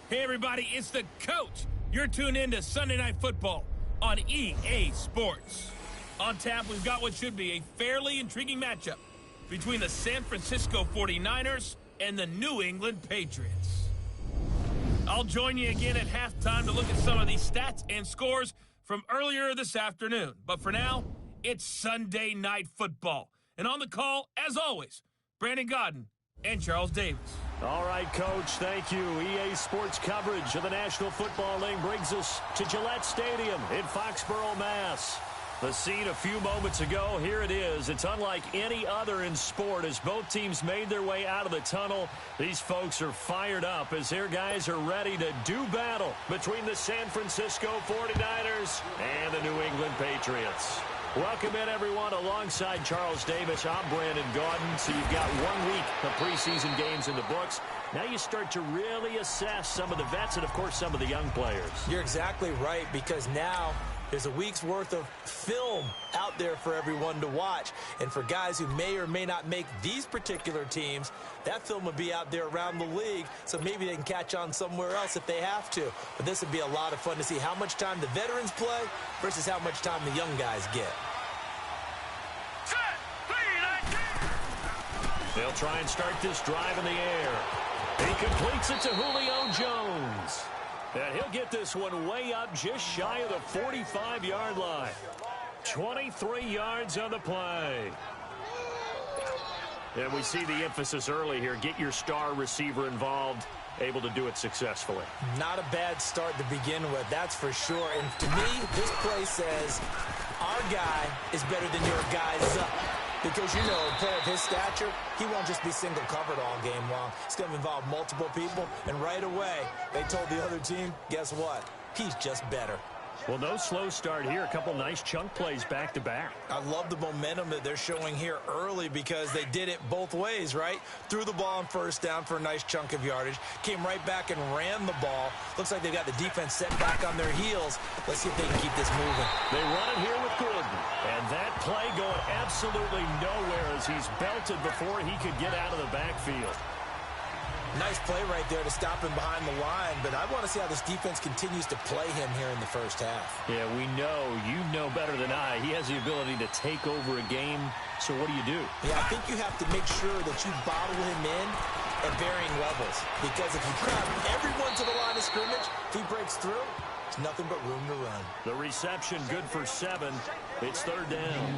Hey, everybody, it's the coach. You're tuned in to Sunday Night Football on EA Sports. On tap, we've got what should be a fairly intriguing matchup between the San Francisco 49ers and the New England Patriots. I'll join you again at halftime to look at some of these stats and scores from earlier this afternoon. But for now, it's Sunday Night Football. And on the call, as always, Brandon Godden and Charles Davis. All right, Coach, thank you. EA Sports coverage of the National Football League brings us to Gillette Stadium in Foxborough, Mass. The scene a few moments ago, here it is. It's unlike any other in sport as both teams made their way out of the tunnel. These folks are fired up as their guys are ready to do battle between the San Francisco 49ers and the New England Patriots. Welcome in, everyone. Alongside Charles Davis, I'm Brandon Gaudin. So you've got 1 week of preseason games in the books. Now you start to really assess some of the vets and, of course, some of the young players. You're exactly right, because now there's a week's worth of film out there for everyone to watch. And for guys who may or may not make these particular teams, that film will be out there around the league, so maybe they can catch on somewhere else if they have to. But this would be a lot of fun to see how much time the veterans play versus how much time the young guys get. They'll try and start this drive in the air. He completes it to Julio Jones. And he'll get this one way up just shy of the 45-yard line. 23 yards on the play. And we see the emphasis early here. Get your star receiver involved. Able to do it successfully. Not a bad start to begin with, that's for sure. And to me, this play says our guy is better than your guy's up. Because, you know, a player of his stature, he won't just be single covered all game long. It's going to involve multiple people. And right away, they told the other team, guess what? He's just better. Well, no slow start here. A couple nice chunk plays back-to-back. I love the momentum that they're showing here early because they did it both ways, right? Threw the ball on first down for a nice chunk of yardage. Came right back and ran the ball. Looks like they've got the defense set back on their heels. Let's see if they can keep this moving. They run it here with Gordon. And that play going absolutely nowhere as he's belted before he could get out of the backfield. Nice play right there to stop him behind the line, but I want to see how this defense continues to play him here in the first half. Yeah, we know. You know better than I. He has the ability to take over a game, so what do you do? Yeah, I think you have to make sure that you bottle him in at varying levels, because if you crowd everyone to the line of scrimmage, if he breaks through, it's nothing but room to run. The reception good for 7. It's third down.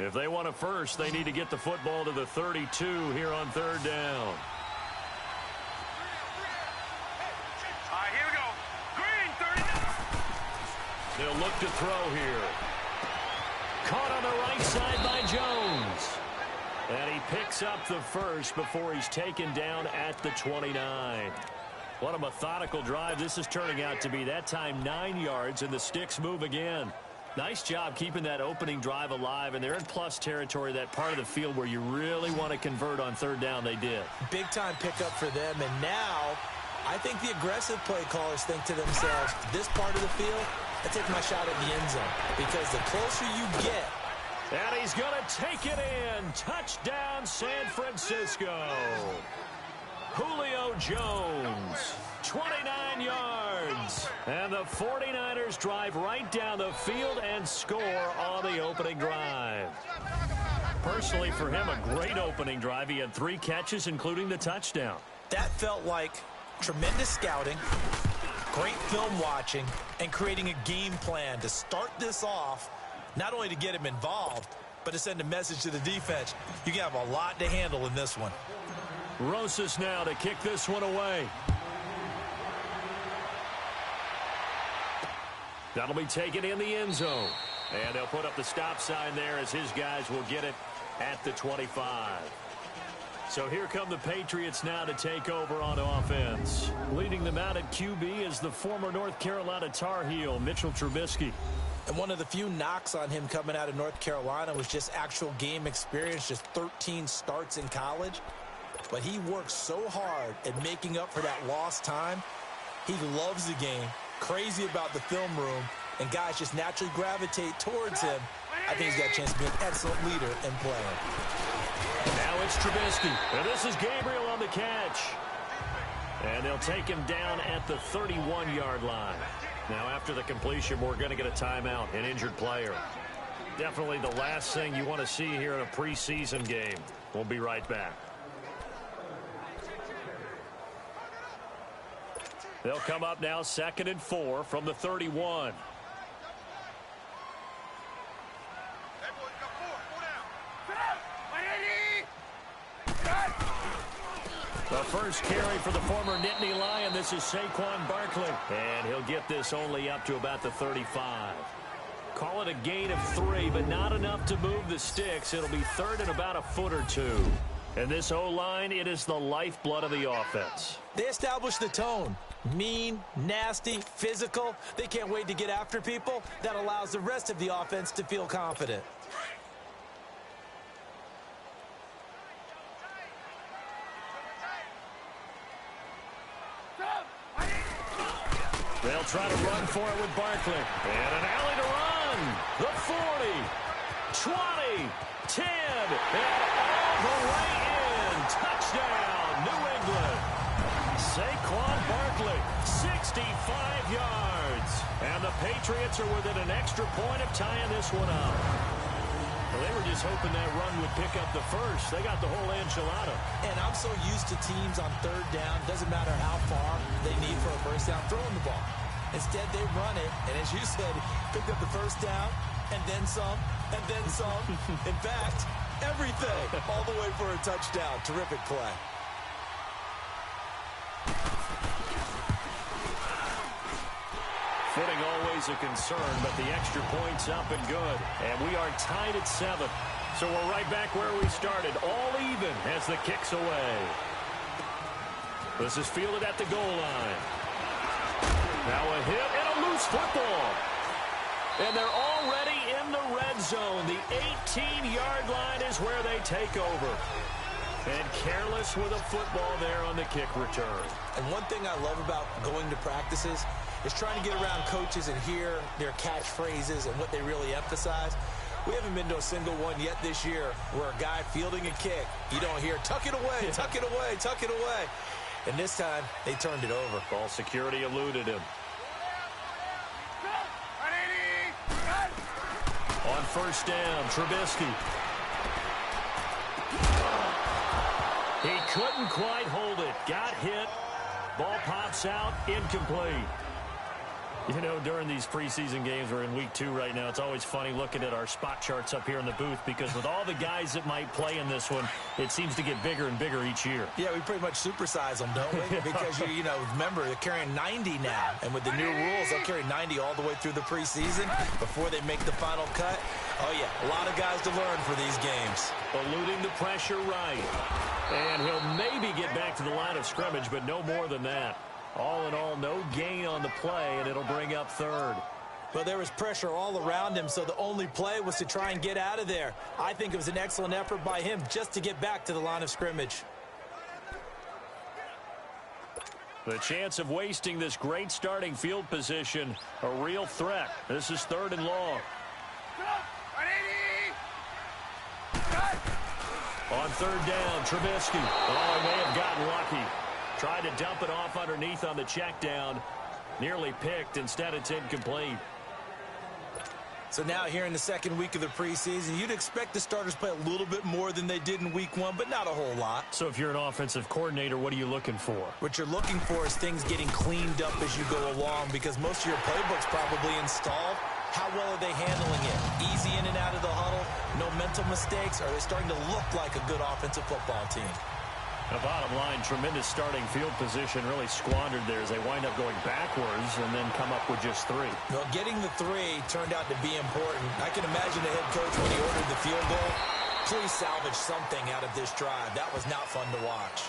If they want a first, they need to get the football to the 32 here on third down. All right, here we go. Green, 30. They'll look to throw here. Caught on the right side by Jones. And he picks up the first before he's taken down at the 29. What a methodical drive this is turning out to be. That time 9 yards, and the sticks move again. Nice job keeping that opening drive alive, and they're in plus territory, that part of the field where you really want to convert on third down. They did. Big-time pickup for them, and now I think the aggressive play callers think to themselves, this part of the field, I take my shot at the end zone, because the closer you get. And he's going to take it in. Touchdown, San Francisco. Julio Jones, 29 yards. And the 49ers drive right down the field and score on the opening drive. Personally, for him, a great opening drive. He had 3 catches, including the touchdown. That felt like tremendous scouting, great film watching, and creating a game plan to start this off, not only to get him involved, but to send a message to the defense. You have a lot to handle in this one. Rosas now to kick this one away. That'll be taken in the end zone. And they'll put up the stop sign there as his guys will get it at the 25. So here come the Patriots now to take over on offense. Leading them out at QB is the former North Carolina Tar Heel, Mitchell Trubisky. And one of the few knocks on him coming out of North Carolina was just actual game experience, just 13 starts in college. But he works so hard at making up for that lost time. He loves the game. crazy about the film room, and guys just naturally gravitate towards him, I think he's got a chance to be an excellent leader and player. Now it's Trubisky, and this is Gabriel on the catch. And they'll take him down at the 31-yard line. Now, after the completion, we're going to get a timeout, an injured player. Definitely the last thing you want to see here in a preseason game. We'll be right back. They'll come up now 2nd and 4 from the 31. The first carry for the former Nittany Lion. This is Saquon Barkley. And he'll get this only up to about the 35. Call it a gain of 3, but not enough to move the sticks. It'll be 3rd and about a foot or 2. And this O-line, it is the lifeblood of the offense. They established the tone. Mean, nasty, physical. They can't wait to get after people. That allows the rest of the offense to feel confident. They'll try to run for it with Barkley. And an alley to run. The 40, 20, 10, and all the way in. Touchdown, New England. Saquon Barkley, 65 yards. And the Patriots are within an extra point of tying this one up. Well, they were just hoping that run would pick up the first. They got the whole enchilada. And I'm so used to teams on 3rd down, doesn't matter how far they need for a first down, throwing the ball. Instead, they run it, and as you said, picked up the first down, and then some, and then some. In fact, everything, all the way for a touchdown. Terrific play. Footing always a concern, but the extra point's up and good. And we are tied at 7. So we're right back where we started, all even as the kick's away. This is fielded at the goal line. Now a hit and a loose football. And they're already in the red zone. The 18-yard line is where they take over. And careless with a football there on the kick return. And one thing I love about going to practices is trying to get around coaches and hear their catchphrases and what they really emphasize. We haven't been to a single one yet this year where a guy fielding a kick, you don't hear, tuck it away, tuck it away, tuck it away. And this time, they turned it over. Ball security eluded him. On first down, Trubisky. He couldn't quite hold it. Got hit. Ball pops out. Incomplete. You know, during these preseason games, we're in week 2 right now, it's always funny looking at our spot charts up here in the booth because with all the guys that might play in this one, it seems to get bigger and bigger each year. Yeah, we pretty much supersize them, don't we? Because, you know, remember, they're carrying 90 now. And with the new rules, they'll carry 90 all the way through the preseason before they make the final cut. Oh, yeah, a lot of guys to learn for these games. Eluding the pressure right. And he'll maybe get back to the line of scrimmage, but no more than that. All in all, no gain on the play, and it'll bring up 3rd. Well, there was pressure all around him, so the only play was to try and get out of there. I think it was an excellent effort by him just to get back to the line of scrimmage. The chance of wasting this great starting field position, a real threat. This is 3rd and long. On 3rd down, Trubisky. Oh, he may have gotten lucky. Tried to dump it off underneath on the check down. Nearly picked. Instead, it's incomplete. So now here in the 2nd week of the preseason, you'd expect the starters to play a little bit more than they did in week 1, but not a whole lot. So if you're an offensive coordinator, what are you looking for? What you're looking for is things getting cleaned up as you go along because most of your playbook's probably installed. How well are they handling it? Easy in and out of the huddle? No mental mistakes? Are they starting to look like a good offensive football team? The bottom line, tremendous starting field position, really squandered there as they wind up going backwards and then come up with just 3. Well, getting the 3 turned out to be important. I can imagine the head coach when he ordered the field goal. Please salvage something out of this drive. That was not fun to watch.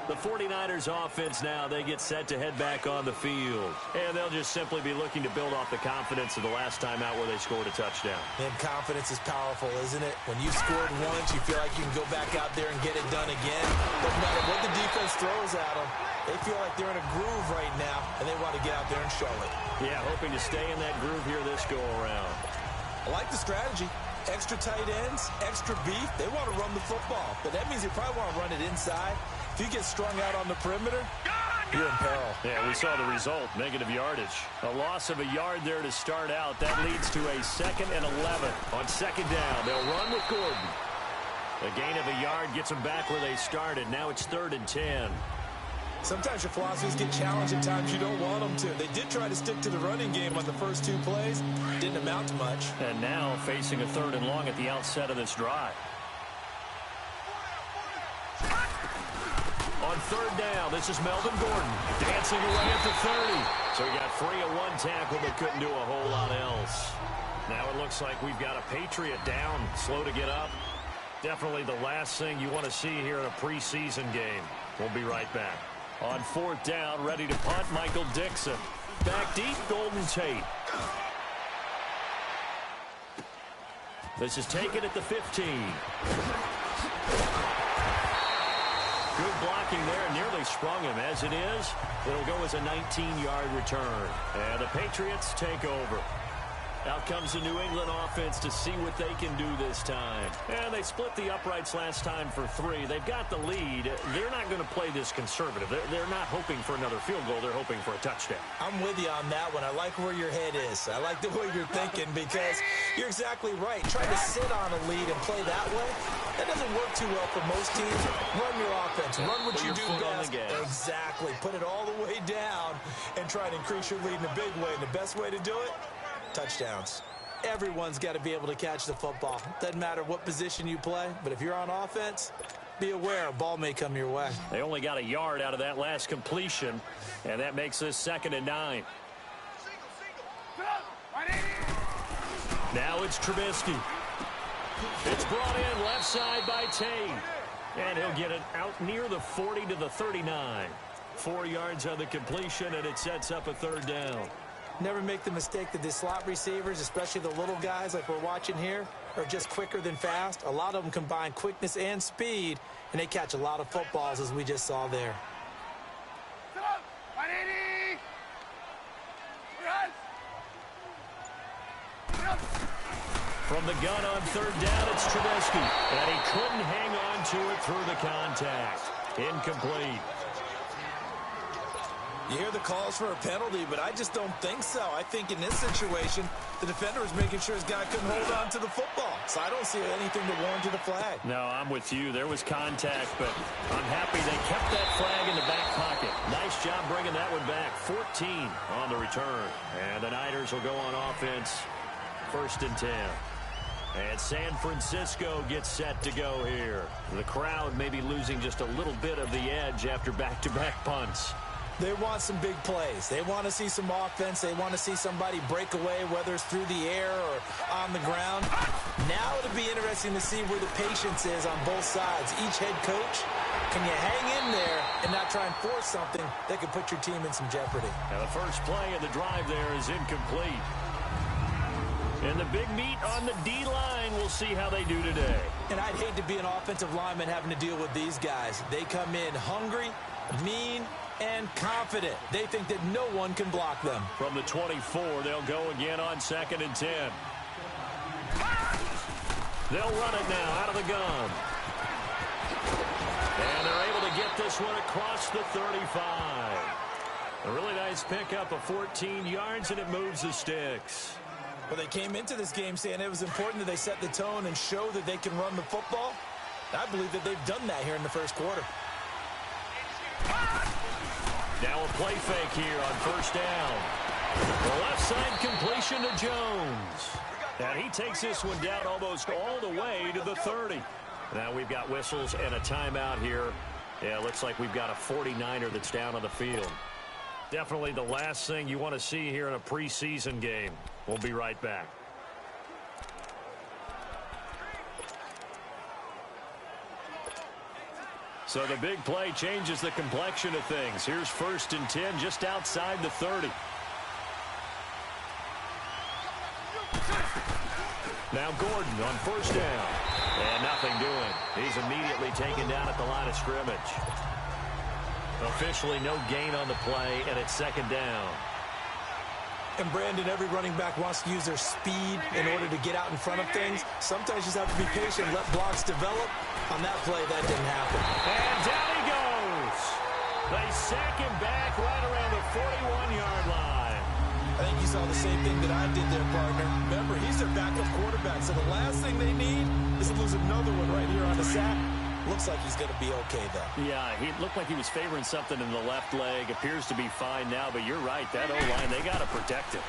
The 49ers offense now, they get set to head back on the field. And they'll just simply be looking to build off the confidence of the last time out where they scored a touchdown. And confidence is powerful, isn't it? When you scored once, you feel like you can go back out there and get it done again. Doesn't matter what the defense throws at them. They feel like they're in a groove right now, and they want to get out there and show it. Yeah, hoping to stay in that groove here this go-around. I like the strategy. Extra tight ends, extra beef. They want to run the football, but that means they probably want to run it inside. If you get strung out on the perimeter, you're in peril. Yeah, we saw the result, negative yardage. A loss of a yard there to start out. That leads to a 2nd and 11. On 2nd down, they'll run with Gordon. A gain of a yard gets them back where they started. Now it's 3rd and 10. Sometimes your philosophies get challenged at times you don't want them to. They did try to stick to the running game on the first 2 plays. Didn't amount to much. And now facing a 3rd and long at the outset of this drive. On 3rd down, this is Melvin Gordon dancing away at the 30. So he got free of 1 tackle but couldn't do a whole lot else. Now it looks like we've got a Patriot down, slow to get up. Definitely the last thing you want to see here in a preseason game. We'll be right back. On 4th down, ready to punt, Michael Dixon. Back deep, Golden Tate. This is taken at the 15. Good blocking there, nearly sprung him. As it is, it'll go as a 19-yard return. And the Patriots take over. Out comes the New England offense to see what they can do this time. And they split the uprights last time for 3. They've got the lead. They're not going to play this conservative. They're not hoping for another field goal. They're hoping for a touchdown. I'm with you on that one. I like where your head is. I like the way you're thinking because you're exactly right. Trying to sit on a lead and play that way, that doesn't work too well for most teams. Run your offense. Run what you do best. Exactly. Put it all the way down and try to increase your lead in a big way. And the best way to do it? Touchdowns. Everyone's got to be able to catch the football. Doesn't matter what position you play, but if you're on offense, be aware a ball may come your way. They only got a yard out of that last completion, and that makes this 2nd and 9. Now it's Trubisky. It's brought in left side by Tate, and he'll get it out near the 40 to the 39. 4 yards on the completion, and it sets up a 3rd down. Never make the mistake that the slot receivers, especially the little guys like we're watching here, are just quicker than fast. A lot of them combine quickness and speed, and they catch a lot of footballs, as we just saw there. From the gun on 3rd down, it's Trubisky, and he couldn't hang on to it through the contact. Incomplete. You hear the calls for a penalty, but I just don't think so. I think in this situation, the defender was making sure his guy couldn't hold on to the football. So I don't see anything to warrant the flag. No, I'm with you. There was contact, but I'm happy they kept that flag in the back pocket. Nice job bringing that one back. 14 on the return. And the Niners will go on offense. 1st and 10. And San Francisco gets set to go here. The crowd may be losing just a little bit of the edge after back-to-back punts. They want some big plays. They want to see some offense. They want to see somebody break away, whether it's through the air or on the ground. Now it'll be interesting to see where the patience is on both sides. Each head coach, can you hang in there and not try and force something that could put your team in some jeopardy? Now the first play of the drive there is incomplete. And the big meat on the D-line, we'll see how they do today. And I'd hate to be an offensive lineman having to deal with these guys. They come in hungry, mean, and confident. They think that no one can block them. From the 24, they'll go again on 2nd and 10. They'll run it now out of the gun. And they're able to get this one across the 35. A really nice pickup of 14 yards, and it moves the sticks. Well, they came into this game saying it was important that they set the tone and show that they can run the football. I believe that they've done that here in the first quarter. Now a play fake here on 1st down. The left side completion to Jones. And he takes this one down almost all the way to the 30. Now we've got whistles and a timeout here. Yeah, looks like we've got a 49er that's down on the field. Definitely the last thing you want to see here in a preseason game. We'll be right back. So the big play changes the complexion of things. Here's 1st and 10 just outside the 30. Now Gordon on 1st down. And nothing doing. He's immediately taken down at the line of scrimmage. Officially no gain on the play, and it's 2nd down. And Brandon, every running back wants to use their speed in order to get out in front of things. Sometimes you just have to be patient, let blocks develop. On that play, that didn't happen. And down he goes. They sack him back right around the 41-yard line. I think you saw the same thing that I did there, partner. Remember, he's their backup quarterback, so the last thing they need is to lose another one right here on the sack. Looks like he's going to be okay, though. Yeah, he looked like he was favoring something in the left leg. Appears to be fine now, but you're right. That O-line, they got to protect him.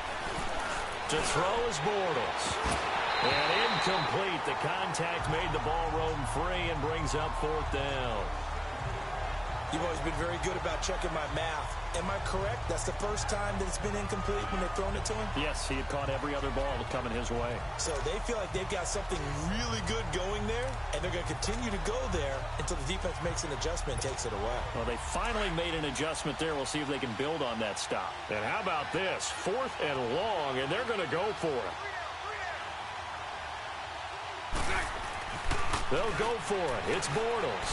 To throw is Bortles. And incomplete. The contact made the ball roam free and brings up 4th down. You've always been very good about checking my math. Am I correct? That's the first time that it's been incomplete when they've thrown it to him? Yes, he had caught every other ball coming his way. So they feel like they've got something really good going there, and they're going to continue to go there until the defense makes an adjustment and takes it away. Well, they finally made an adjustment there. We'll see if they can build on that stop. And how about this? 4th and long, and they're going to go for it. They'll go for it. It's Bortles.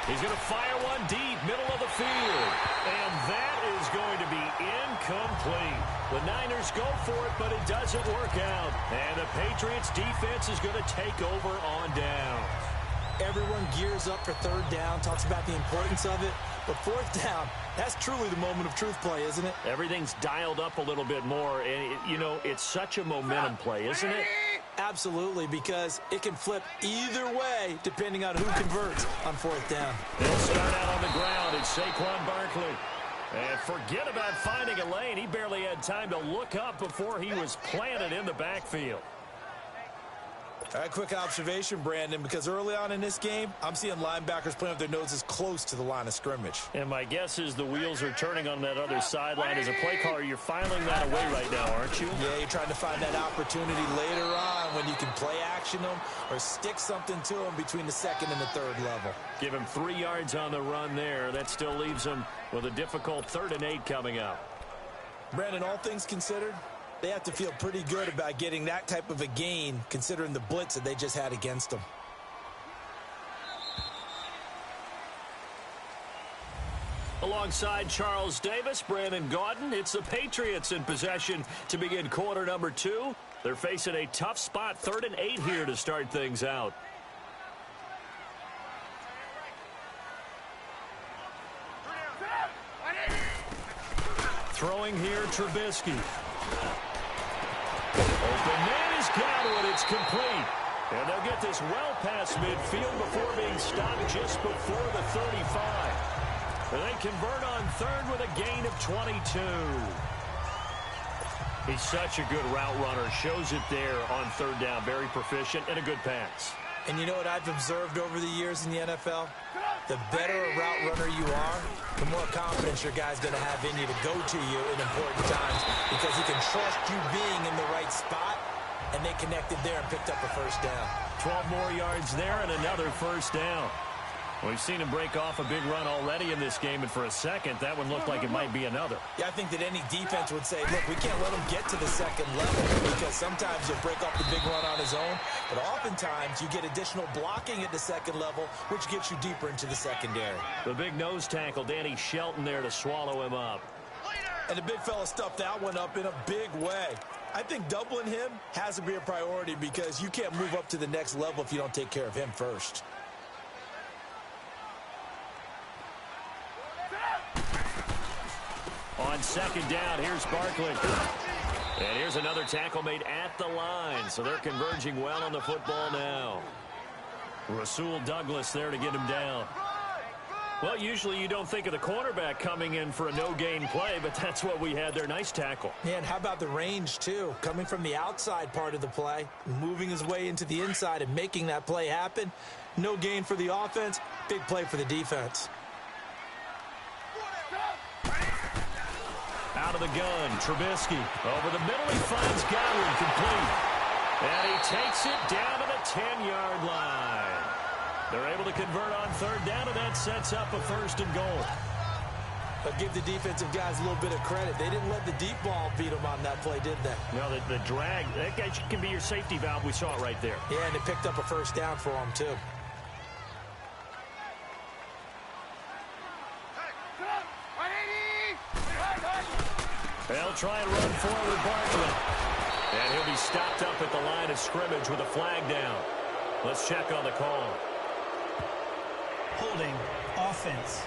He's going to fire one deep, middle of the field. And that is going to be incomplete. The Niners go for it, but it doesn't work out. And the Patriots defense is going to take over on down. Everyone gears up for 3rd down, talks about the importance of it. But 4th down, that's truly the moment of truth play, isn't it? Everything's dialed up a little bit more. And, it's such a momentum play, isn't it? Absolutely, because it can flip either way depending on who converts on 4th down. They'll start out on the ground. It's Saquon Barkley. And forget about finding a lane. He barely had time to look up before he was planted in the backfield. All right, quick observation, Brandon, because early on in this game, I'm seeing linebackers playing with their noses close to the line of scrimmage. And my guess is the wheels are turning on that other sideline. As a play caller, you're filing that away right now, aren't you? Yeah, you're trying to find that opportunity later on when you can play action them or stick something to them between the 2nd and the 3rd level. Give him 3 yards on the run there. That still leaves him with a difficult 3rd and 8 coming up. Brandon, all things considered, they have to feel pretty good about getting that type of a gain considering the blitz that they just had against them. Alongside Charles Davis, Brandon Gaudin, it's the Patriots in possession to begin quarter number 2. They're facing a tough spot, 3rd and 8 here to start things out. Throwing here, Trubisky. Open man is got it. It's complete. And they'll get this well past midfield before being stopped just before the 35. And they convert on 3rd with a gain of 22. He's such a good route runner. Shows it there on 3rd down. Very proficient and a good pass. And you know what I've observed over the years in the NFL? The better a route runner you are, the more confidence your guy's going to have in you to go to you in important times because he can trust you being in the right spot, and they connected there and picked up a 1st down. 12 more yards there and another 1st down. We've seen him break off a big run already in this game, and for a second, that one looked like it might be another. Yeah, I think that any defense would say, look, we can't let him get to the 2nd level because sometimes he'll break off the big run on his own, but oftentimes you get additional blocking at the 2nd level, which gets you deeper into the secondary. The big nose tackle, Danny Shelton there to swallow him up. And the big fella stuffed that one up in a big way. I think doubling him has to be a priority because you can't move up to the next level if you don't take care of him first. On 2nd down, here's Barkley. And here's another tackle made at the line. So they're converging well on the football now. Rasul Douglas there to get him down. Well, usually you don't think of the cornerback coming in for a no-gain play, but that's what we had there. Nice tackle. Yeah, and how about the range, too? Coming from the outside part of the play, moving his way into the inside and making that play happen. No gain for the offense, big play for the defense. Out of the gun, Trubisky. Over the middle, he finds Godwin complete. And he takes it down to the 10-yard line. They're able to convert on third down, and that sets up a 1st and goal. But give the defensive guys a little bit of credit. They didn't let the deep ball beat them on that play, did they? No, the drag, that guy can be your safety valve. We saw it right there. Yeah, and they picked up a 1st down for them, too. They'll try and run forward Barkley. And he'll be stopped up at the line of scrimmage with a flag down. Let's check on the call. Holding offense.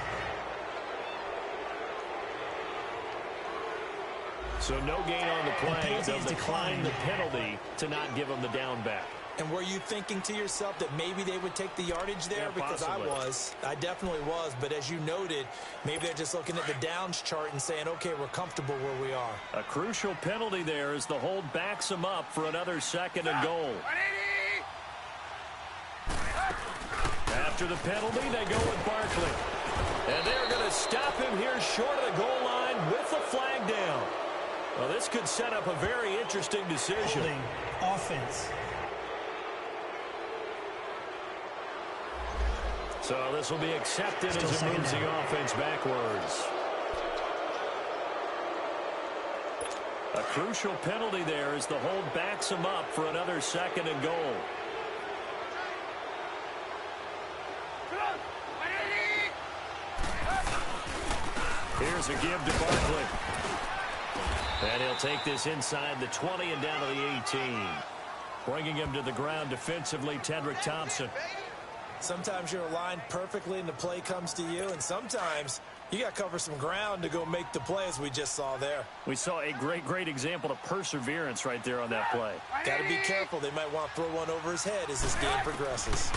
So no gain on the play. They'll decline the penalty to not give them the down back. And were you thinking to yourself that maybe they would take the yardage there? Yeah, because possibly. I definitely was. But as you noted, maybe they're just looking at the downs chart and saying, okay, we're comfortable where we are. A crucial penalty there as the hold backs them up for another 2nd and goal. After the penalty, they go with Barkley. And they're going to stop him here short of the goal line with the flag down. Well, this could set up a very interesting decision. Holding offense. So this will be accepted as it moves the offense backwards. A crucial penalty there as the hold backs him up for another 2nd and goal. Here's a give to Barkley. And he'll take this inside the 20 and down to the 18. Bringing him to the ground defensively, Tedrick Thompson. Sometimes you're aligned perfectly and the play comes to you, and sometimes you got to cover some ground to go make the play, as we just saw there. We saw a great example of perseverance right there on that play. Got to be careful. They might want to throw one over his head as this game progresses.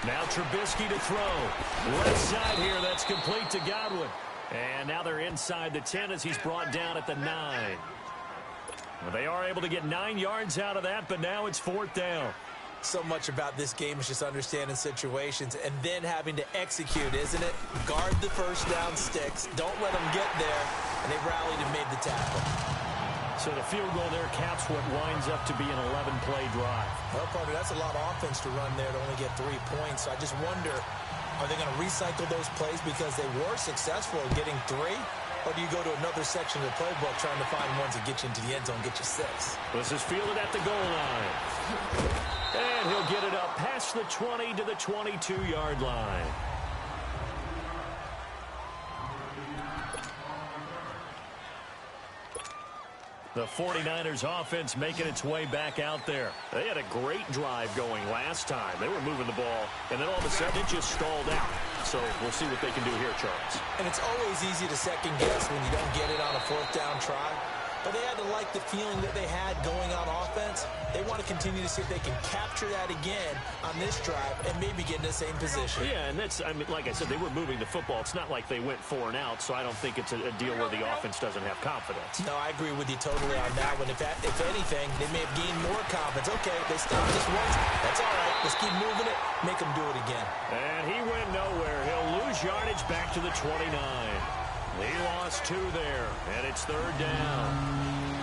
Now Trubisky to throw. Left side here, that's complete to Godwin. And now they're inside the 10 as he's brought down at the 9. Well, they are able to get 9 yards out of that, but now it's 4th down. So much about this game is just understanding situations and then having to execute, isn't it? Guard the 1st down sticks. Don't let them get there. And they rallied and made the tackle. So the field goal there caps what winds up to be an 11-play drive. Well, partner, that's a lot of offense to run there to only get 3 points. So I just wonder, are they going to recycle those plays because they were successful in getting 3? Or do you go to another section of the playbook trying to find ones that get you into the end zone, get you 6? This is fielded at the goal line. And he'll get it up past the 20 to the 22-yard line. The 49ers offense making its way back out there. They had a great drive going last time. They were moving the ball, and then all of a sudden it just stalled out. So we'll see what they can do here, Charles. And it's always easy to second guess when you don't get it on a 4th down try. But they had to like the feeling that they had going on offense. They want to continue to see if they can capture that again on this drive and maybe get in the same position. Yeah, and that's, I mean, like I said, they were moving the football. It's not like they went 4 and out, so I don't think it's a deal where the offense doesn't have confidence. No, I agree with you totally on that one. If anything, they may have gained more confidence. Okay, they stopped this once. That's all right. Let's keep moving it. Make them do it again. And he went nowhere. He'll lose yardage back to the 29. He lost 2 there, and it's 3rd down.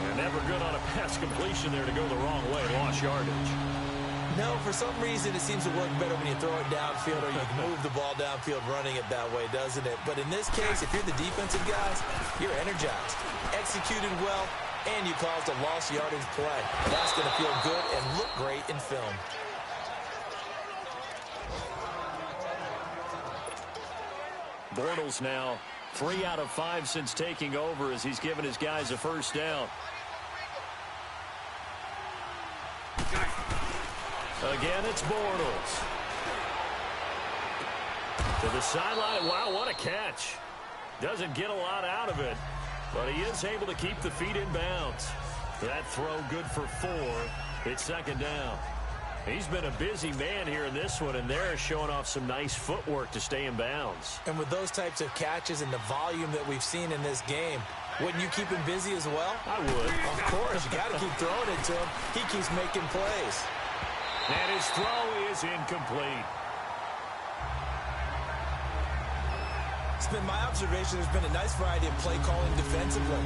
And never good on a pass completion there to go the wrong way. Lost yardage. No, for some reason it seems to work better when you throw it downfield or you can move the ball downfield running it that way, doesn't it? But in this case, if you're the defensive guys, you're energized, executed well, and you caused a lost yardage play. That's going to feel good and look great in film. Bortles now 3 out of 5 since taking over as he's given his guys a 1st down. Again, it's Bortles. To the sideline. Wow, what a catch. Doesn't get a lot out of it, but he is able to keep the feet in bounds. That throw good for 4. It's 2nd down. He's been a busy man here in this one, and they're showing off some nice footwork to stay in bounds. And with those types of catches and the volume that we've seen in this game, wouldn't you keep him busy as well? I would. Of course. You got to keep throwing it to him. He keeps making plays. And his throw is incomplete. It's been my observation there's been a nice variety of play calling defensively.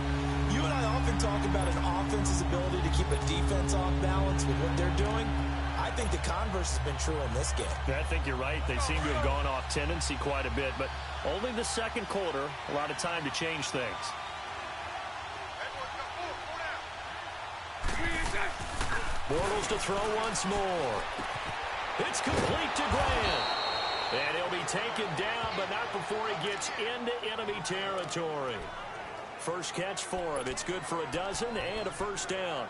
You and I often talk about an offense's ability to keep a defense off balance with what they're doing. I think the converse has been true in this game. I think you're right. They seem to have gone off tendency quite a bit, but only the second quarter, a lot of time to change things. Bortles to throw once more. It's complete to Grant. And he'll be taken down, but not before he gets into enemy territory. First catch for him. It's good for a dozen and a first down.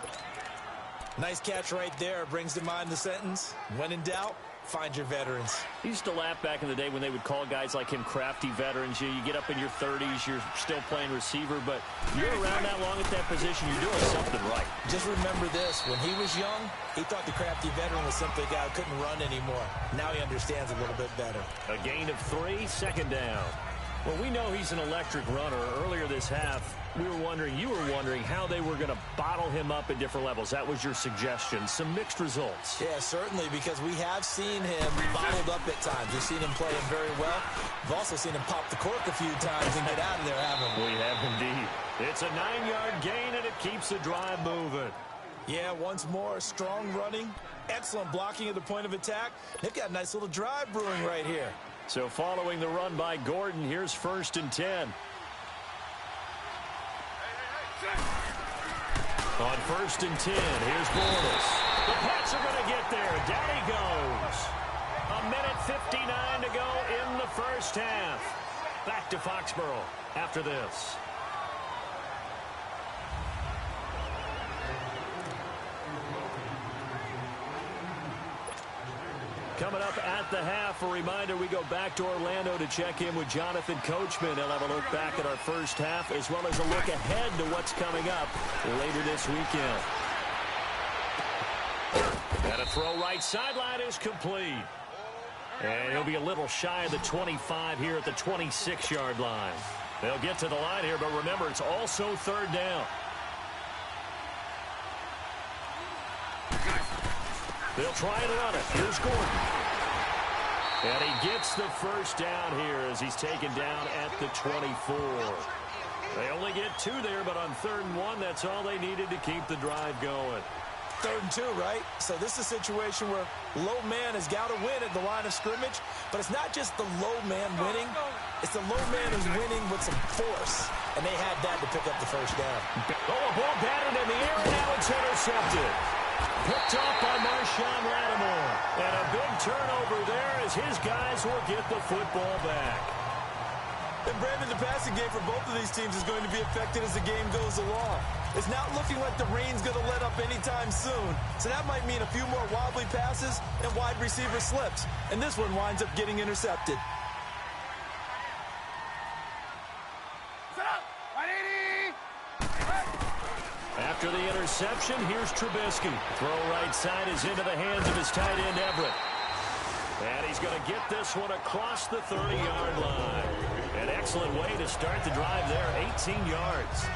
Nice catch right there. Brings to mind the sentence, when in doubt, find your veterans. He used to laugh back in the day when they would call guys like him crafty veterans. You get up in your 30s, you're still playing receiver, but you're around that long at that position, you're doing something right. Just remember this. When he was young, he thought the crafty veteran was simply a guy who couldn't run anymore. Now he understands a little bit better. A gain of 3, second down. Well, we know he's an electric runner. Earlier this half, you were wondering how they were going to bottle him up at different levels. That was your suggestion. Some mixed results. Yeah, certainly, because we have seen him bottled up at times. We've seen him playing very well. We've also seen him pop the cork a few times and get out of there, haven't we? We have indeed. It's a 9-yard gain, and it keeps the drive moving. Yeah, once more, strong running, excellent blocking at the point of attack. They've got a nice little drive brewing right here. So following the run by Gordon, here's 1st and 10. On 1st and 10, here's Bortles. The Pats are going to get there. Down he goes. 1:59 to go in the first half. Back to Foxborough after this. Coming up at the half, a reminder, we go back to Orlando to check in with Jonathan Coachman. He'll have a look back at our first half as well as a look ahead to what's coming up later this weekend. And a throw right sideline is complete. And he'll be a little shy of the 25 here at the 26-yard line. They'll get to the line here, but remember, it's also 3rd down. They'll try and run it. Here's Gordon. And he gets the first down here as he's taken down at the 24. They only get 2 there, but on 3rd and 1, that's all they needed to keep the drive going. 3rd and 2, right? So this is a situation where low man has got to win at the line of scrimmage, but it's not just the low man winning. It's the low man who's winning with some force, and they had that to pick up the first down. Oh, a ball batted in the air, and now it's intercepted. Picked off by Marshawn Lattimore. And a big turnover there as his guys will get the football back. And Brandon, the passing game for both of these teams is going to be affected as the game goes along. It's not looking like the rain's going to let up anytime soon. So that might mean a few more wobbly passes and wide receiver slips. And this one winds up getting intercepted. After the interception, here's Trubisky. Throw right side is into the hands of his tight end, Everett. And he's going to get this one across the 30-yard line. An excellent way to start the drive there, 18 yards.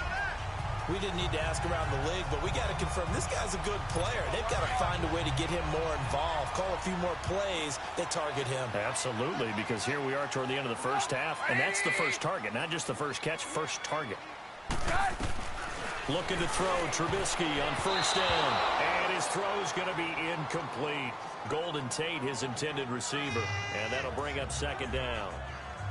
We didn't need to ask around the league, but we got to confirm this guy's a good player. They've got to find a way to get him more involved, call a few more plays that target him. Absolutely, because here we are toward the end of the first half, and that's the first target, not just the first catch, first target. Looking to throw, Trubisky on 1st down. And his throw's going to be incomplete. Golden Tate, his intended receiver. And that'll bring up 2nd down.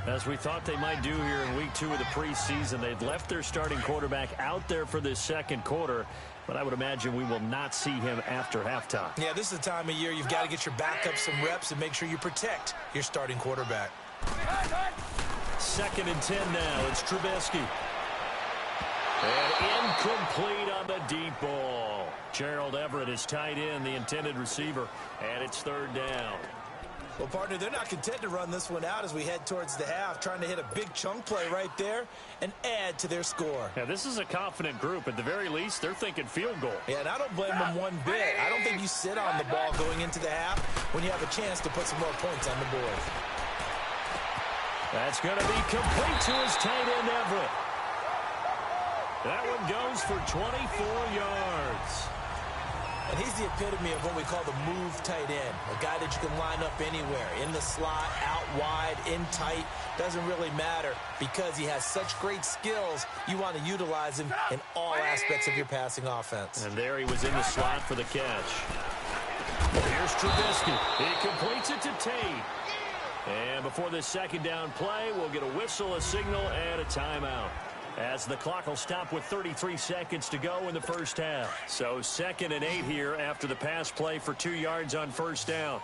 As we thought they might do here in week 2 of the preseason, they've left their starting quarterback out there for this second quarter. But I would imagine we will not see him after halftime. Yeah, this is the time of year you've got to get your backup some reps and make sure you protect your starting quarterback. 2nd and 10 now. It's Trubisky. And incomplete on the deep ball. Gerald Everett is tight end, the intended receiver, and it's 3rd down. Well, partner, they're not content to run this one out as we head towards the half, trying to hit a big chunk play right there and add to their score. Now, this is a confident group. At the very least, they're thinking field goal. Yeah, and I don't blame them one bit. I don't think you sit on the ball going into the half when you have a chance to put some more points on the board. That's going to be complete to his tight end, Everett. That one goes for 24 yards. And he's the epitome of what we call the move tight end. A guy that you can line up anywhere. In the slot, out wide, in tight. Doesn't really matter because he has such great skills. You want to utilize him in all aspects of your passing offense. And there he was in the slot for the catch. Here's Trubisky. He completes it to Tate. And before this second down play, we'll get a whistle, a signal, and a timeout, as the clock will stop with 33 seconds to go in the first half. So 2nd and 8 here after the pass play for 2 yards on first down.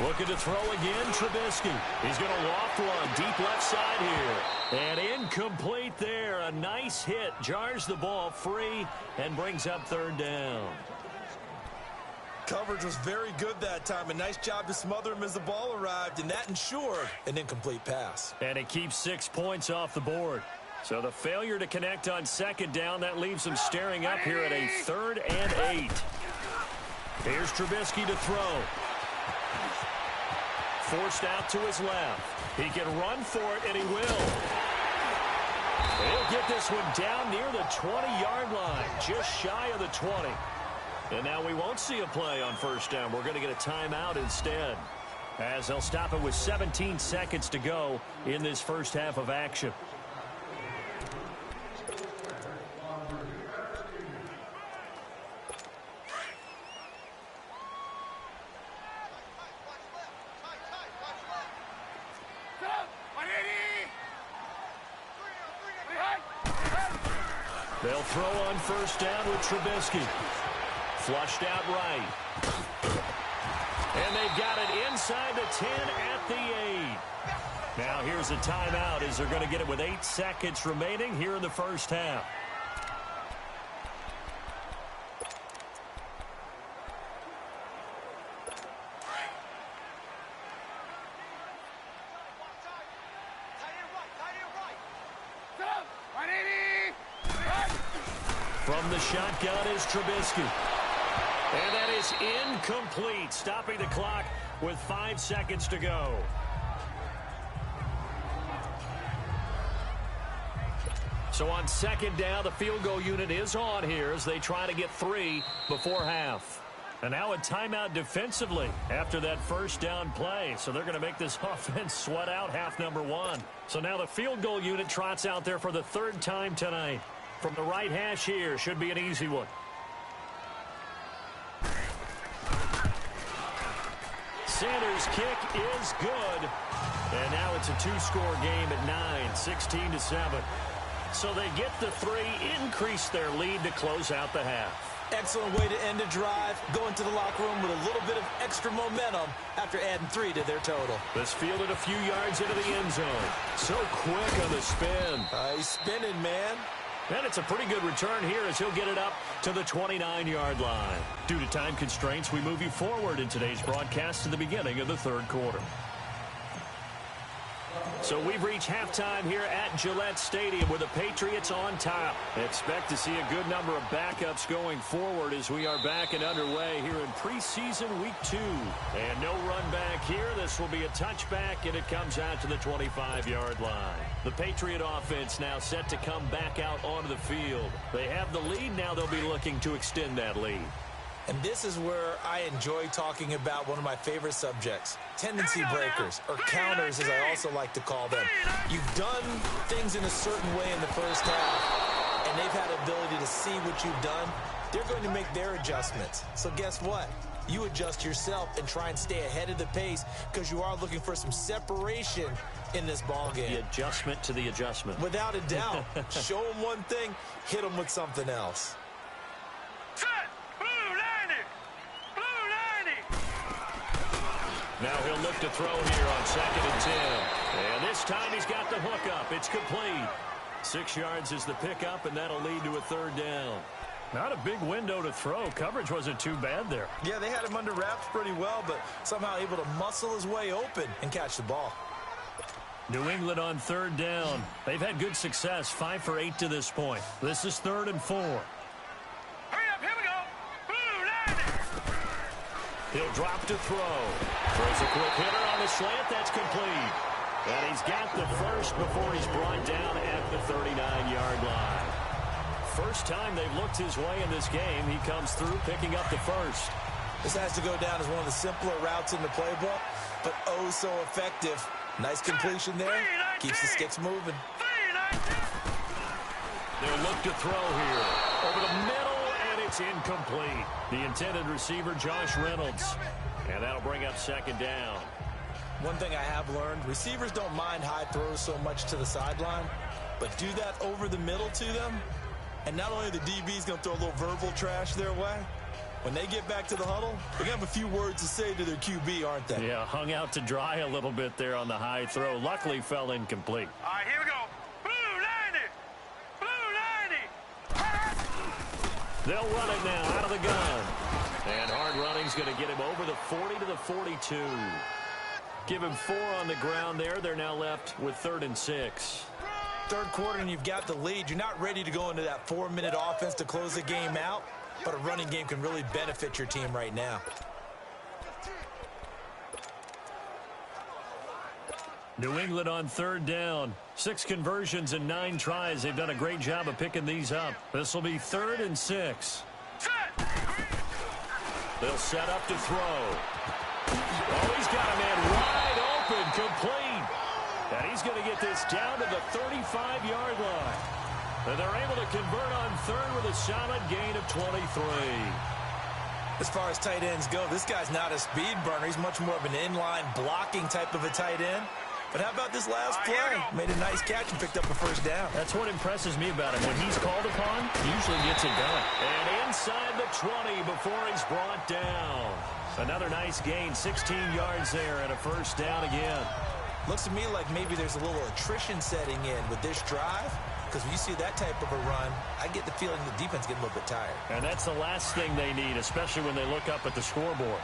Looking to throw again, Trubisky. He's going to loft one deep left side here. And incomplete there. A nice hit. Jars the ball free and brings up 3rd down. Coverage was very good that time. A nice job to smother him as the ball arrived, and that ensured an incomplete pass. And it keeps 6 points off the board. So the failure to connect on 2nd down, that leaves them staring up here at a 3rd and 8. Here's Trubisky to throw. Forced out to his left. He can run for it, and he will. He'll get this one down near the 20-yard line, just shy of the 20. And now we won't see a play on first down. We're going to get a timeout instead, as they'll stop it with 17 seconds to go in this first half of action. They'll throw on first down with Trubisky. Flushed out right. And they've got it inside the 10 at the 8. Now here's a timeout as they're going to get it with 8 seconds remaining here in the first half. From the shotgun is Trubisky. And that is incomplete, stopping the clock with 5 seconds to go. So on 2nd down, the field goal unit is on here as they try to get 3 before half. And now a timeout defensively after that first down play. So they're going to make this offense sweat out half number 1. So now the field goal unit trots out there for the 3rd time tonight. From the right hash here, should be an easy one. Sanders' kick is good. And now it's a 2-score game at 9, 16-7. So they get the 3, increase their lead to close out the half. Excellent way to end a drive. Go into the locker room with a little bit of extra momentum after adding 3 to their total. This fielded a few yards into the end zone. So quick on the spin. He's spinning, man. And it's a pretty good return here as he'll get it up to the 29-yard line. Due to time constraints, we move you forward in today's broadcast to the beginning of the 3rd quarter. So we've reached halftime here at Gillette Stadium with the Patriots on top. Expect to see a good number of backups going forward as we are back and underway here in preseason week 2. And no run back here. This will be a touchback, and it comes out to the 25-yard line. The Patriot offense now set to come back out onto the field. They have the lead. Now they'll be looking to extend that lead. And this is where I enjoy talking about one of my favorite subjects, tendency breakers, or counters as I also like to call them. You've done things in a certain way in the first half, and they've had the ability to see what you've done. They're going to make their adjustments. So guess what? You adjust yourself and try and stay ahead of the pace because you are looking for some separation in this ball game. The adjustment to the adjustment. Without a doubt. Show them one thing, hit them with something else. Now he'll look to throw here on 2nd and 10. And this time he's got the hook up. It's complete. 6 yards is the pickup, and that'll lead to a 3rd down. Not a big window to throw. Coverage wasn't too bad there. Yeah, they had him under wraps pretty well, but somehow able to muscle his way open and catch the ball. New England on 3rd down. They've had good success, 5 for 8 to this point. This is 3rd and 4. Hurry up, here we go. Blue line. He'll drop to throw. Throws a quick hitter on the slant. That's complete. And he's got the first before he's brought down at the 39-yard line. First time they've looked his way in this game. He comes through picking up the first. This has to go down as one of the simpler routes in the playbook, but oh so effective. Nice completion there. Keeps the sticks moving. They'll look to throw here. Over the middle, and it's incomplete. The intended receiver, Josh Reynolds. And that'll bring up second down. One thing I have learned, receivers don't mind high throws so much to the sideline, but do that over the middle to them, and not only the DB's going to throw a little verbal trash their way, when they get back to the huddle, they're going to have a few words to say to their QB, aren't they? Yeah, hung out to dry a little bit there on the high throw. Luckily fell incomplete. All right, here we go. Blue 90. Blue 90. They'll run it now out of the gun. And hard running's going to get him over the 40 to the 42. Give him 4 on the ground there. They're now left with 3rd and 6. Third quarter and you've got the lead. You're not ready to go into that 4-minute offense to close the game out, but a running game can really benefit your team right now. New England on 3rd down. 6 conversions and 9 tries. They've done a great job of picking these up. This will be 3rd and 6. They'll set up to throw. Oh, he's got a man wide open, complete. And he's going to get this down to the 35-yard line. And they're able to convert on 3rd with a solid gain of 23. As far as tight ends go, this guy's not a speed burner. He's much more of an inline blocking type of a tight end. But how about this last play? Made a nice catch and picked up a first down. That's what impresses me about him. When he's called upon, he usually gets it done. And inside the 20 before he's brought down. Another nice gain, 16 yards there and a first down again. Looks to me like maybe there's a little attrition setting in with this drive. Because when you see that type of a run, I get the feeling the defense getting a little bit tired. And that's the last thing they need, especially when they look up at the scoreboard.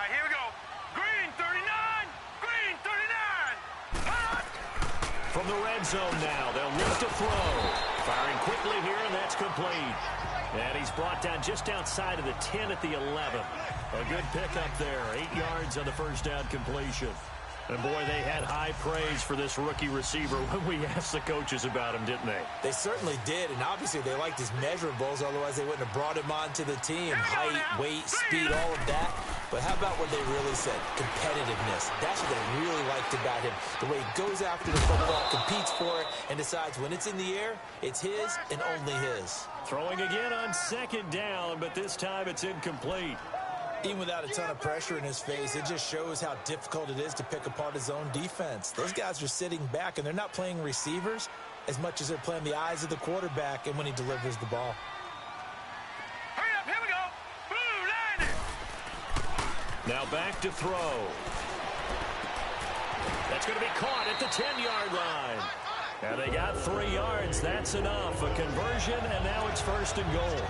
Here we go. Green 39. Green 39. From the red zone now, they'll look to throw. Firing quickly here, and that's complete. And he's brought down just outside of the 10 at the 11. A good pickup there. 8 yards on the first down completion. And, boy, they had high praise for this rookie receiver when we asked the coaches about him, didn't they? They certainly did, and obviously they liked his measurables, otherwise they wouldn't have brought him onto the team. Height, weight, speed, all of that. But how about what they really said? Competitiveness. That's what they really liked about him. The way he goes after the football, competes for it, and decides when it's in the air, it's his and only his. Throwing again on 2nd down, but this time it's incomplete. Even without a ton of pressure in his face, it just shows how difficult it is to pick apart his own defense. Those guys are sitting back, and they're not playing receivers as much as they're playing the eyes of the quarterback and when he delivers the ball. Hurry up, here we go. Blue 90. Now back to throw. That's going to be caught at the 10-yard line. And they got 3 yards. That's enough. A conversion, and now it's 1st and goal.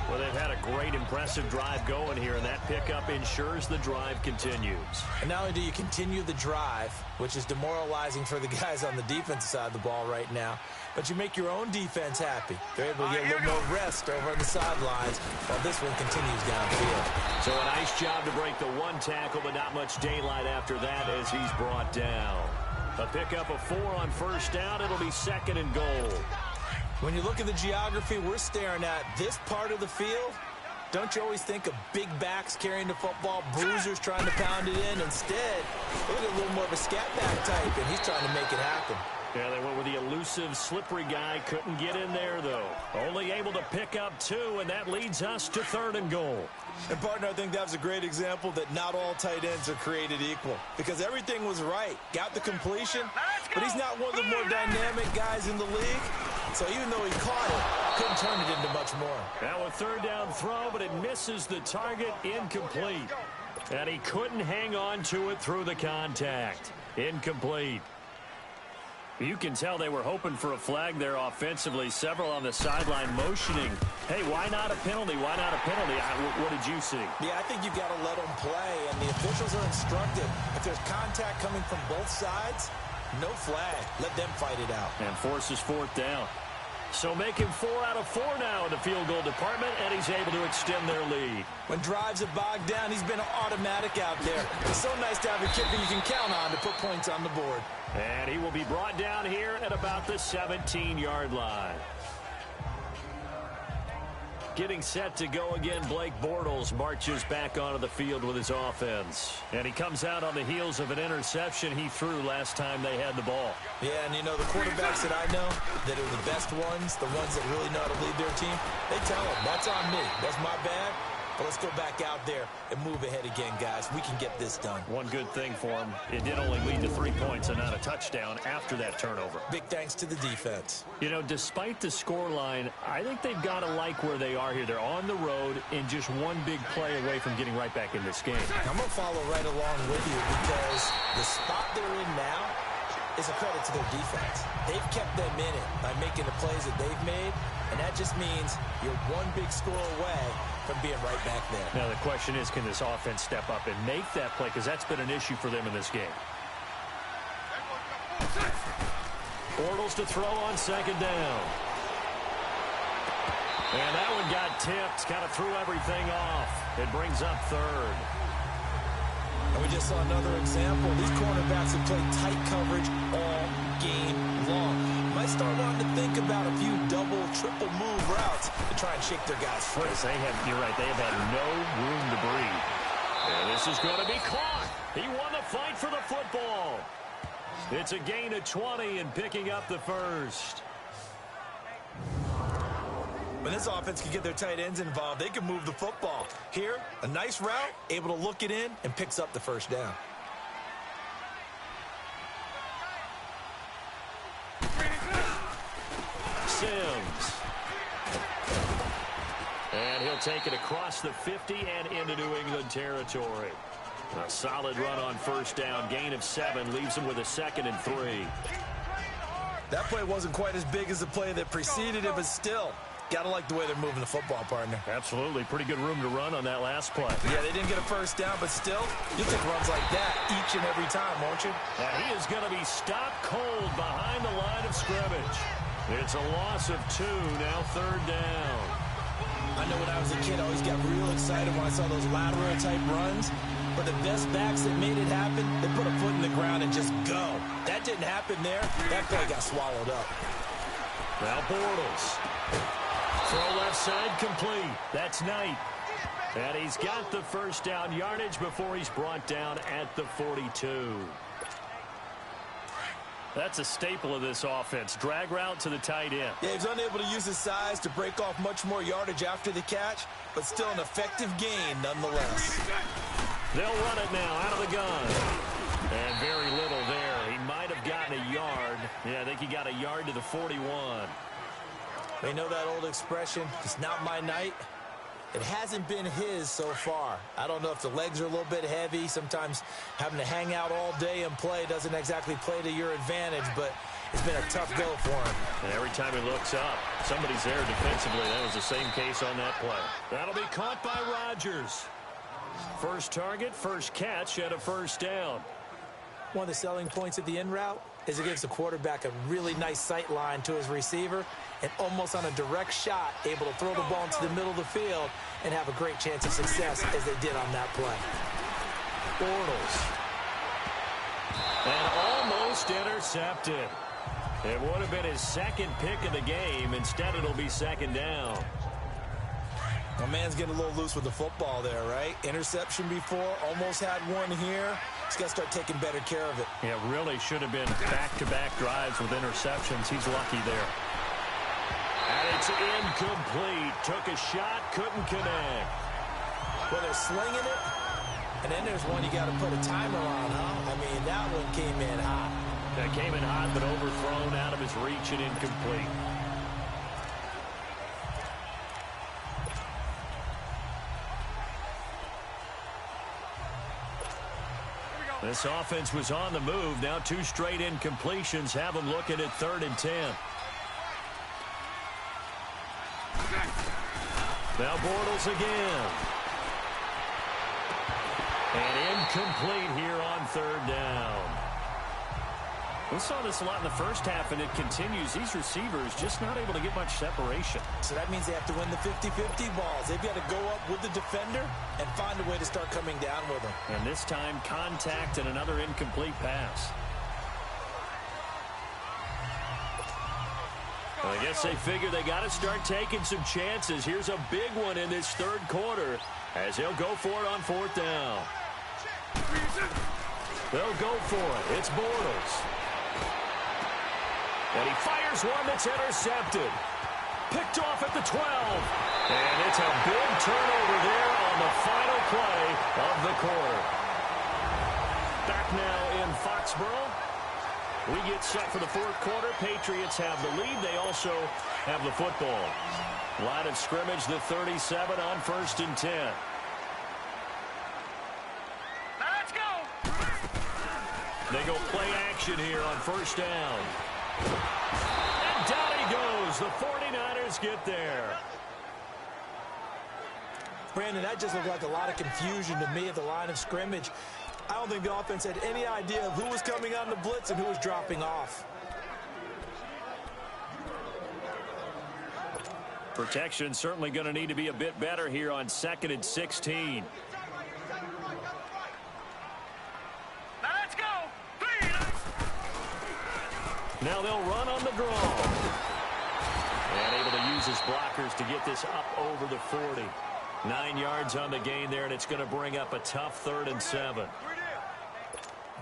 Well, they've had a great, impressive drive going here, and that pickup ensures the drive continues. And not only do you continue the drive, which is demoralizing for the guys on the defensive side of the ball right now, but you make your own defense happy. They're able to get a little more rest over on the sidelines while this one continues downfield. So a nice job to break the 1 tackle, but not much daylight after that as he's brought down. A pickup of 4 on 1st down. It'll be 2nd and goal. When you look at the geography we're staring at, this part of the field, don't you always think of big backs carrying the football, bruisers trying to pound it in? Instead, look at a little more of a scat back type, and he's trying to make it happen. Yeah, they went with the elusive, slippery guy. Couldn't get in there, though. Only able to pick up 2, and that leads us to 3rd and goal. And, partner, I think that was a great example that not all tight ends are created equal. Because everything was right. Got the completion, but he's not one of the more dynamic guys in the league. So even though he caught it, couldn't turn it into much more. Now a 3rd down throw, but it misses the target, incomplete. And he couldn't hang on to it through the contact. Incomplete. You can tell they were hoping for a flag there offensively. Several on the sideline motioning. Hey, why not a penalty? Why not a penalty? What did you see? Yeah, I think you've got to let them play, and the officials are instructed. If there's contact coming from both sides, no flag. Let them fight it out. And forces 4th down. So make him 4 out of 4 now in the field goal department, and he's able to extend their lead. When drives are bogged down, he's been automatic out there. It's so nice to have a kicker you can count on to put points on the board. And he will be brought down here at about the 17-yard line. Getting set to go again, Blake Bortles marches back onto the field with his offense. And he comes out on the heels of an interception he threw last time they had the ball. Yeah, and you know, the quarterbacks that I know that are the best ones, the ones that really know how to lead their team, they tell them, that's on me. That's my bad. But let's go back out there and move ahead again, guys. We can get this done. One good thing for him, it did only lead to 3 points and not a touchdown after that turnover. Big thanks to the defense. You know, despite the scoreline, I think they've got to like where they are here. They're on the road and just one big play away from getting right back in this game. I'm going to follow right along with you because the spot they're in now is a credit to their defense. They've kept them in it by making the plays that they've made, and that just means you're one big score away from being right back there. Now the question is, can this offense step up and make that play? Because that's been an issue for them in this game. Bortles to throw on second down. And that one got tipped. Kind of threw everything off. It brings up third. And we just saw another example. These cornerbacks have played tight coverage all game long. Might start wanting to think about a few double, triple move routes to try and shake their guys free. You're right, they have had no room to breathe. And this is going to be caught. He won the fight for the football. It's a gain of 20 and picking up the first. When this offense can get their tight ends involved, they can move the football. Here, a nice route, able to look it in, and picks up the first down. Sims. And he'll take it across the 50 and into New England territory. A solid run on first down. Gain of 7 leaves him with a 2nd and 3. That play wasn't quite as big as the play that preceded it, but still, gotta like the way they're moving the football, partner. Absolutely. Pretty good room to run on that last play. Yeah, they didn't get a first down, but still, you'll take runs like that each and every time, won't you? Now he is going to be stopped cold behind the line of scrimmage. It's a loss of 2, now third down. I know when I was a kid, I always got real excited when I saw those lateral-type runs. But the best backs that made it happen, they put a foot in the ground and just go. That didn't happen there. That play got swallowed up. Now Bortles. Throw left side complete. That's Knight. And he's got the first down yardage before he's brought down at the 42. That's a staple of this offense. Drag route to the tight end. Yeah, he's unable to use his size to break off much more yardage after the catch, but still an effective gain nonetheless. They'll run it now out of the gun. And very little there. He might have gotten a yard. Yeah, I think he got a yard to the 41. They know that old expression, it's not my night. It hasn't been his so far. I don't know if the legs are a little bit heavy. Sometimes having to hang out all day and play doesn't exactly play to your advantage, but it's been a tough go for him. And every time he looks up, somebody's there defensively. That was the same case on that play. That'll be caught by Rodgers. First target, first catch, and a first down. One of the selling points of the in route is it gives the quarterback a really nice sight line to his receiver and almost on a direct shot able to throw the ball into the middle of the field and have a great chance of success as they did on that play. Bortles. And almost intercepted. It would have been his second pick of the game. Instead, it'll be second down. My man's getting a little loose with the football there, right? Interception before, almost had one here. He's got to start taking better care of it. Yeah, really should have been back-to-back drives with interceptions. He's lucky there. And it's incomplete. Took a shot, couldn't connect. Well, they're slinging it, and then there's one you got to put a timer on, huh? I mean, that one came in hot. That came in hot, but overthrown out of his reach and incomplete. This offense was on the move. Now 2 straight incompletions have them looking at 3rd and 10. Now Bortles again. And incomplete here on 3rd down. We saw this a lot in the first half, and it continues. These receivers just not able to get much separation. So that means they have to win the 50-50 balls. They've got to go up with the defender and find a way to start coming down with them. And this time, contact and another incomplete pass. I guess they figure they got to start taking some chances. Here's a big one in this third quarter as he'll go for it on fourth down. They'll go for it. It's Bortles. And he fires one that's intercepted. Picked off at the 12. And it's a big turnover there on the final play of the quarter. Back now in Foxborough. We get set for the fourth quarter. Patriots have the lead. They also have the football. Line of scrimmage, the 37 on 1st and 10. Now let's go. They go play action here on first down. And down he goes. The 49ers get there. Brandon, that just looked like a lot of confusion to me at the line of scrimmage. I don't think the offense had any idea of who was coming on the blitz and who was dropping off. Protection certainly going to need to be a bit better here on 2nd and 16. Now let's go. Now they'll run on the draw. And able to use his blockers to get this up over the 40. 9 yards on the gain there, and it's going to bring up a tough 3rd and 7.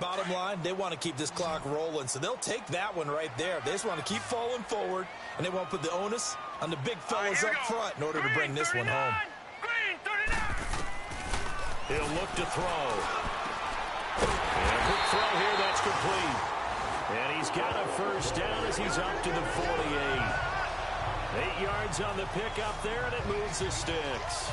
Bottom line, they want to keep this clock rolling, so they'll take that one right there. They just want to keep falling forward, and they won't put the onus on the big fellas up front in order to bring this one home. Green 39. He'll look to throw. And a quick throw here, that's complete. And he's got a first down as he's up to the 48. 8 yards on the pickup there, and it moves the sticks.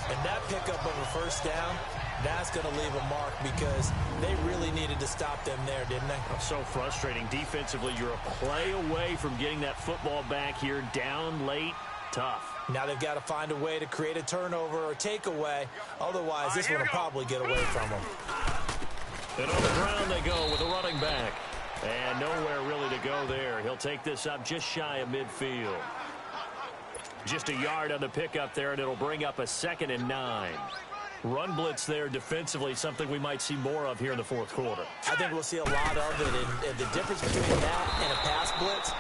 And that pickup of a first down, that's going to leave a mark because they really needed to stop them there, didn't they? So frustrating. Defensively, you're a play away from getting that football back here. Down late, tough. Now they've got to find a way to create a turnover or takeaway. Otherwise, this one will probably get away from them. And on the ground they go with a running back. And nowhere really to go there. He'll take this up just shy of midfield. Just a yard on the pickup there, and it'll bring up a 2nd and 9. Run blitz there defensively, something we might see more of here in the fourth quarter. I think we'll see a lot of it, and the difference between that and a pass blitz,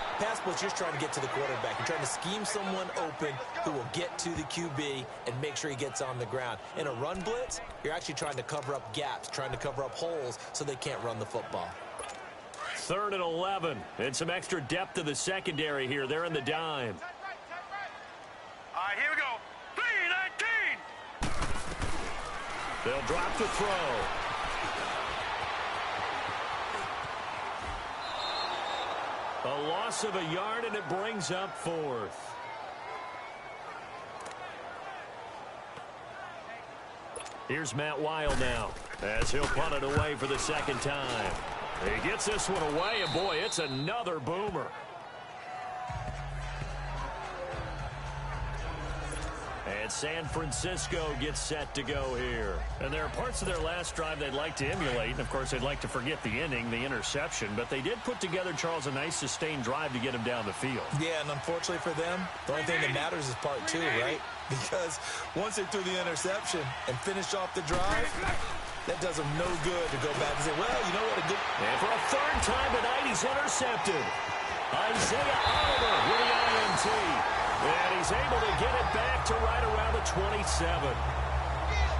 you're just trying to get to the quarterback. You're trying to scheme someone open who will get to the QB and make sure he gets on the ground. In a run blitz, you're actually trying to cover up gaps, trying to cover up holes so they can't run the football. 3rd and 11, and some extra depth to the secondary here. They're in the dime. All right, here we go. 3-19. They'll drop the throw. A loss of a yard, and it brings up 4th. Here's Matt Weil now as he'll punt it away for the 2nd time. He gets this one away, and boy, it's another boomer. And San Francisco gets set to go here. And there are parts of their last drive they'd like to emulate. And, of course, they'd like to forget the ending, the interception. But they did put together, Charles, a nice sustained drive to get him down the field. Yeah, and unfortunately for them, the only thing that matters is part 2, right? Because once they threw the interception and finished off the drive, that does them no good to go back and say, well, you know what, a good... And for a 3rd time tonight, he's intercepted. Isaiah Oliver with the INT. And he's able to get it back to right around the 27.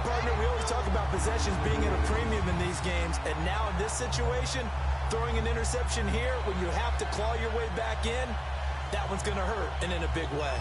Partner, we always talk about possessions being at a premium in these games, and now in this situation, throwing an interception here when you have to claw your way back in, that one's going to hurt, and in a big way.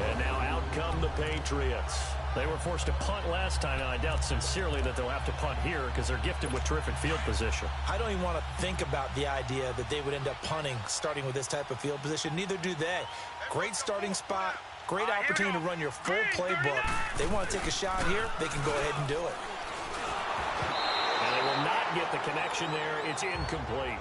And now out come the Patriots. They were forced to punt last time, and I doubt sincerely that they'll have to punt here because they're gifted with terrific field position. I don't even want to think about the idea that they would end up punting starting with this type of field position. Neither do they. Great starting spot, great opportunity to run your full playbook. They want to take a shot here, they can go ahead and do it. And they will not get the connection there. It's incomplete.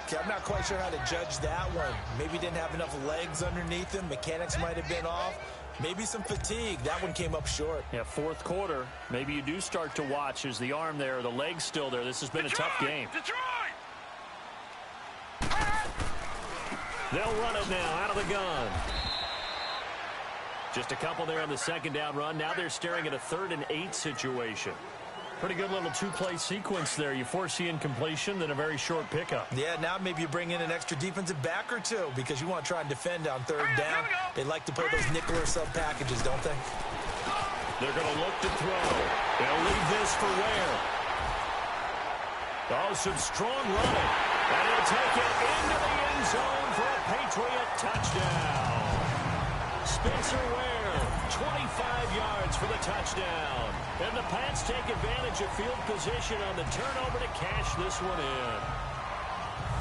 Okay, I'm not quite sure how to judge that one. Maybe didn't have enough legs underneath him. Mechanics might have been off. Maybe some fatigue. That one came up short. Yeah, fourth quarter. Maybe you do start to watch as the arm there, the leg's still there. This has been a tough game. Detroit! They'll run it now out of the gun. Just a couple there on the second down run. Now they're staring at a 3rd and 8 situation. Pretty good little two-play sequence there. You force the incompletion, then a very short pickup. Yeah, now maybe you bring in an extra defensive back or two because you want to try and defend on 3rd down. They like to play those nickel or sub packages, don't they? They're going to look to throw. They'll leave this for Ware. Oh, some strong running. And he'll take it into the end zone for a Patriot touchdown. Spencer Ware, 25 yards for the touchdown. And the Pats take advantage of field position on the turnover to cash this one in.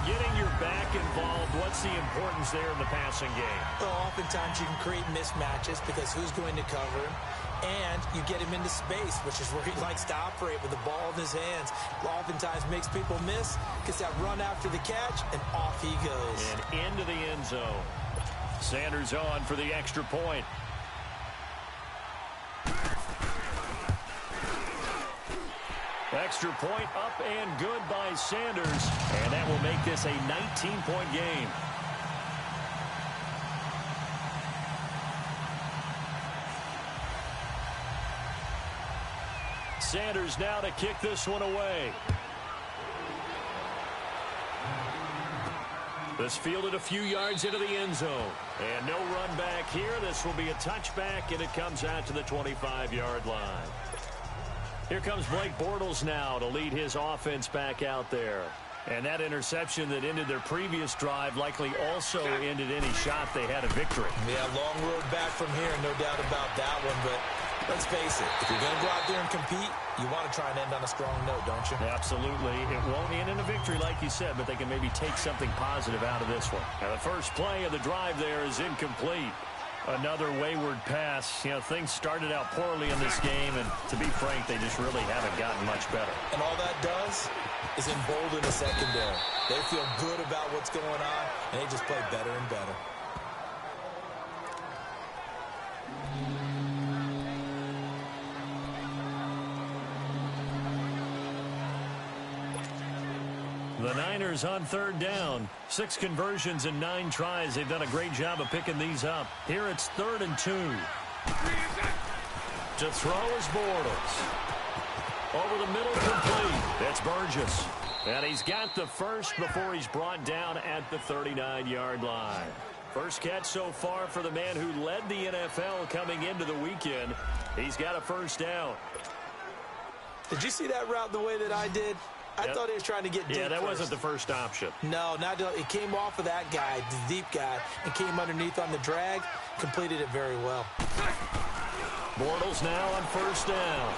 Getting your back involved, what's the importance there in the passing game? Well, oftentimes you can create mismatches because who's going to cover him? And you get him into space, which is where he likes to operate with the ball in his hands. Oftentimes makes people miss, gets that run after the catch, and off he goes. And into the end zone. Sanders on for the extra point. Extra point up and good by Sanders. And that will make this a 19-point game. Sanders now to kick this one away. This fielded a few yards into the end zone. And no run back here. This will be a touchback, and it comes out to the 25-yard line. Here comes Blake Bortles now to lead his offense back out there. And that interception that ended their previous drive likely also ended any shot they had a victory. Yeah, long road back from here, no doubt about that one. But let's face it, if you're going to go out there and compete, you want to try and end on a strong note, don't you? Absolutely. It won't end in a victory like you said, but they can maybe take something positive out of this one. Now, the first play of the drive there is incomplete. Another wayward pass. You know, things started out poorly in this game, and to be frank, they just really haven't gotten much better. And all that does is embolden the secondary. They feel good about what's going on, and they just play better and better. The Niners on 3rd down. 6 conversions and 9 tries. They've done a great job of picking these up. Here it's 3rd and 2. To throw is Bortles. Over the middle, complete. That's Burgess. And he's got the first before he's brought down at the 39-yard line. First catch so far for the man who led the NFL coming into the weekend. He's got a first down. Did you see that route the way that I did? I thought he was trying to get deep. Yeah, that first. wasn't the first option. No, it came off of that guy, the deep guy, and came underneath on the drag. Completed it very well. Bortles now on 1st down.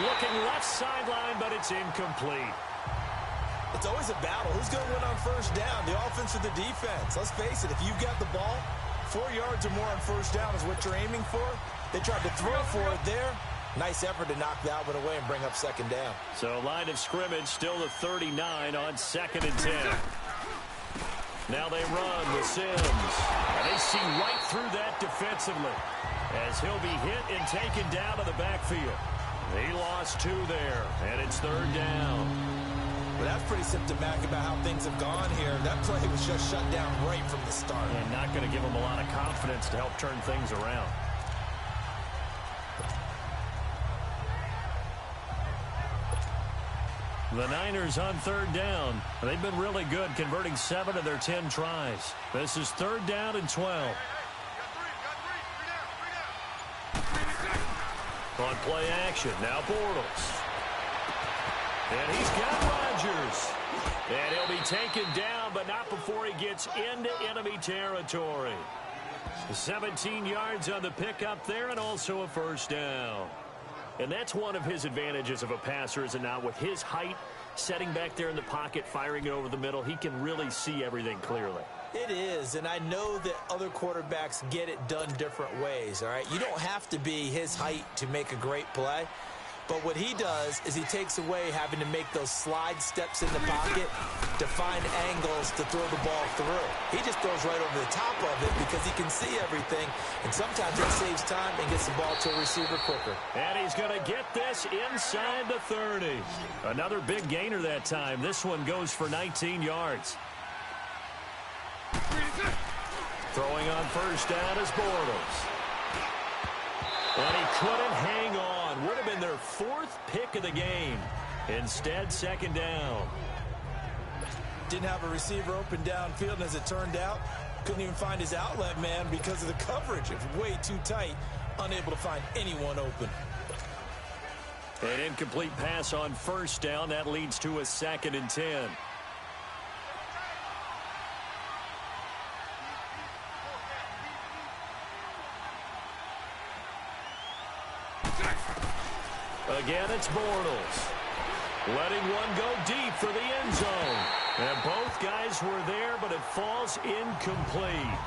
Looking left sideline, but it's incomplete. It's always a battle. Who's going to win on 1st down, the offense or the defense? Let's face it, if you've got the ball, 4 yards or more on 1st down is what you're aiming for. They tried to throw for it there. Nice effort to knock that one away and bring up 2nd down. So line of scrimmage still the 39 on 2nd and 10. Now they run with Sims. And they see right through that defensively as he'll be hit and taken down to the backfield. He lost 2 there, and it's 3rd down. Well, that's pretty symptomatic about how things have gone here. That play was just shut down right from the start. And not going to give them a lot of confidence to help turn things around. The Niners on 3rd down. They've been really good, converting 7 of their 10 tries. This is 3rd down and 12. On play action, now Bortles. And he's got Rodgers. And he'll be taken down, but not before he gets into enemy territory. 17 yards on the pickup there, and also a 1st down. And that's one of his advantages of a passer, is it not? With his height, setting back there in the pocket, firing it over the middle, he can really see everything clearly. It is, and I know that other quarterbacks get it done different ways, all right? You don't have to be his height to make a great play. But what he does is he takes away having to make those slide steps in the pocket to find angles to throw the ball through. He just throws right over the top of it because he can see everything, and sometimes it saves time and gets the ball to a receiver quicker. And he's going to get this inside the 30. Another big gainer that time. This one goes for 19 yards. Throwing on first down is Bortles. And he couldn't hang on. Would have been their fourth pick of the game. Instead, second down. Didn't have a receiver open downfield, and as it turned out, couldn't even find his outlet man because of the coverage. It was way too tight, unable to find anyone open. An incomplete pass on first down. That leads to a 2nd and 10. Again, it's Bortles. Letting one go deep for the end zone. And both guys were there, but it falls incomplete.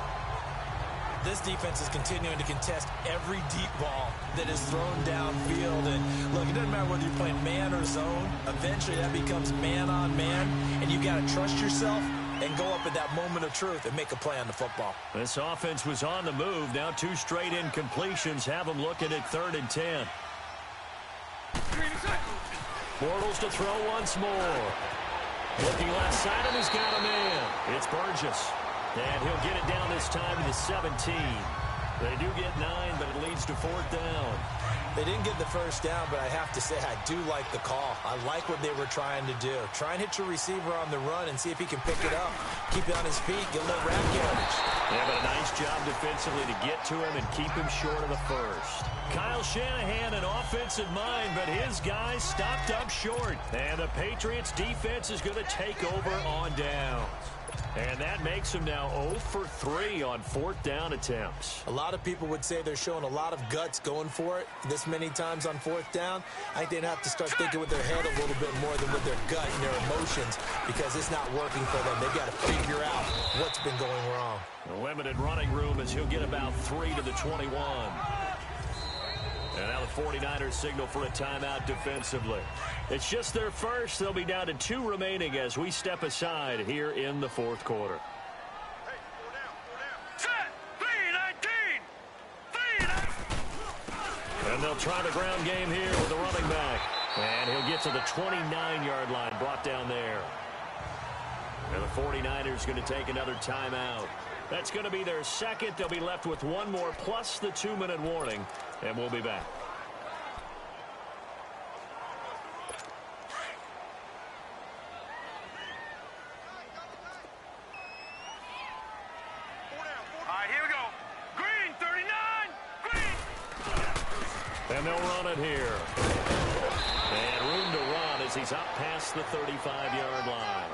This defense is continuing to contest every deep ball that is thrown downfield. And look, it doesn't matter whether you're playing man or zone. Eventually, that becomes man on man. And you got to trust yourself and go up at that moment of truth and make a play on the football. This offense was on the move. Now 2 straight incompletions have them looking at 3rd and 10. Bortles to throw once more. Looking left side, and he's got a man. It's Burgess. And he'll get it down this time to the 17. They do get 9, but it leads to 4th down. They didn't get the first down, but I have to say I do like the call. I like what they were trying to do. Try and hit your receiver on the run and see if he can pick it up. Keep it on his feet, get a little rack yardage. Yeah, but a nice job defensively to get to him and keep him short of the first. Kyle Shanahan, an offensive mind, but his guys stopped up short. And the Patriots defense is going to take over on downs. And that makes him now 0 for 3 on 4th down attempts. A lot of people would say they're showing a lot of guts going for it this many times on 4th down. I think they'd have to start thinking with their head a little bit more than with their gut and their emotions because it's not working for them. They've got to figure out what's been going wrong. A limited running room as he'll get about 3 to the 21. And now the 49ers signal for a timeout defensively. It's just their first. They'll be down to 2 remaining as we step aside here in the 4th quarter. Set. 3-19. And they'll try the ground game here with the running back. And he'll get to the 29-yard line, brought down there. And the 49ers going to take another timeout. That's going to be their second. They'll be left with 1 more plus the 2-minute warning. And we'll be back. All right, here we go. Green, 39. Green. And they'll run it here. And room to run as he's up past the 35-yard line.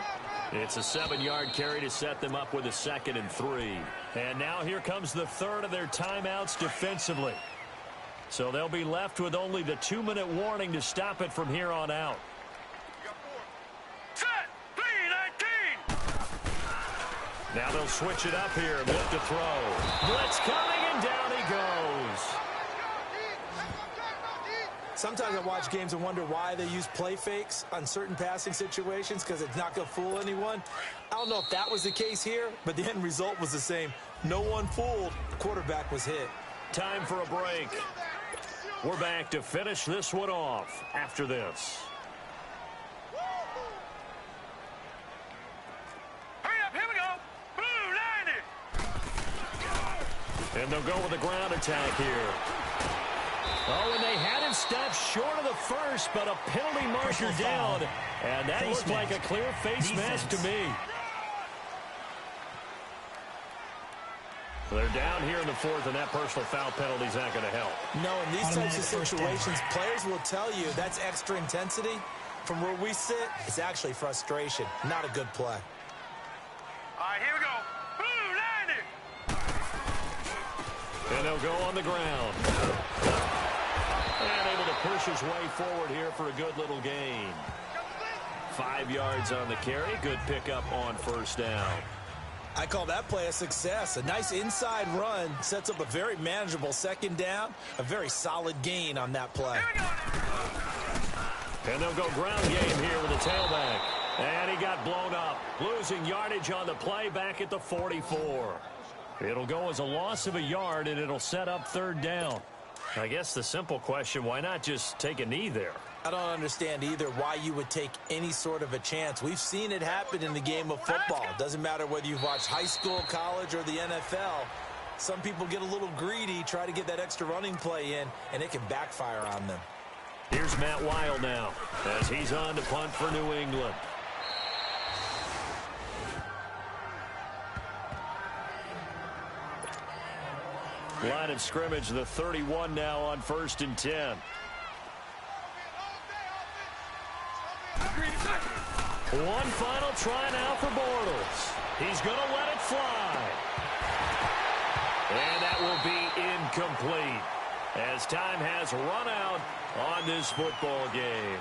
It's a 7-yard carry to set them up with a 2nd and 3. And now here comes the 3rd of their timeouts defensively. So they'll be left with only the 2-minute warning to stop it from here on out. Set. 3-19. Now they'll switch it up here and look to throw. Blitz coming, and down he goes. Sometimes I watch games and wonder why they use play fakes on certain passing situations because it's not going to fool anyone. I don't know if that was the case here, but the end result was the same. No one fooled. The quarterback was hit. Time for a break. We're back to finish this one off after this. Hurry up, here we go. Blue 90. And they'll go with a ground attack here. Oh, and they had him stopped short of the first, but a penalty marker down. And that looked like a clear face mask to me. They're down here in the 4th, and that personal foul penalty is not going to help. No, in these types of situations, players will tell you that's extra intensity. From where we sit, it's actually frustration, not a good play. All right, here we go. Blue 90. And they'll go on the ground. And able to push his way forward here for a good little gain. 5 yards on the carry. Good pickup on first down. I call that play a success. A nice inside run sets up a very manageable 2nd down. A very solid gain on that play. And they'll go ground game here with a tailback. And he got blown up. Losing yardage on the play back at the 44. It'll go as a loss of a yard, and it'll set up 3rd down. I guess the simple question, why not just take a knee there? I don't understand either why you would take any sort of a chance. We've seen it happen in the game of football. Doesn't matter whether you've watched high school, college, or the NFL. Some people get a little greedy, try to get that extra running play in, and it can backfire on them. Here's Matt Weil now as he's on to punt for New England. Line of scrimmage, the 31 now on 1st and 10. One final try now for Bortles. He's going to let it fly. And that will be incomplete as time has run out on this football game.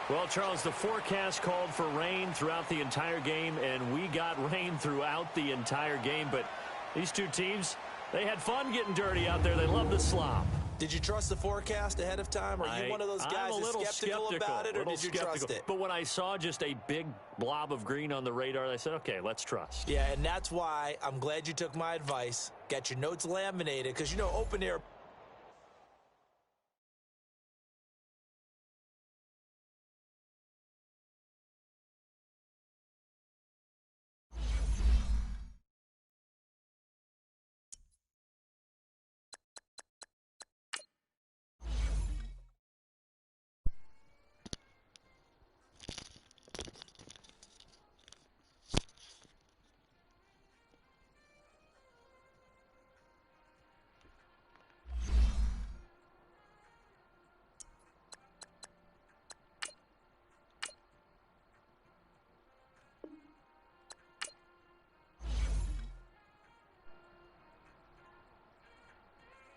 Well, Charles, the forecast called for rain throughout the entire game, and we got rain throughout the entire game. But these two teams, they had fun getting dirty out there. They love the slop. Did you trust the forecast ahead of time? Are you one of those guys that's skeptical about it, or did you trust it? But when I saw just a big blob of green on the radar, I said, okay, let's trust. Yeah, and that's why I'm glad you took my advice. Got your notes laminated, because, you know, open air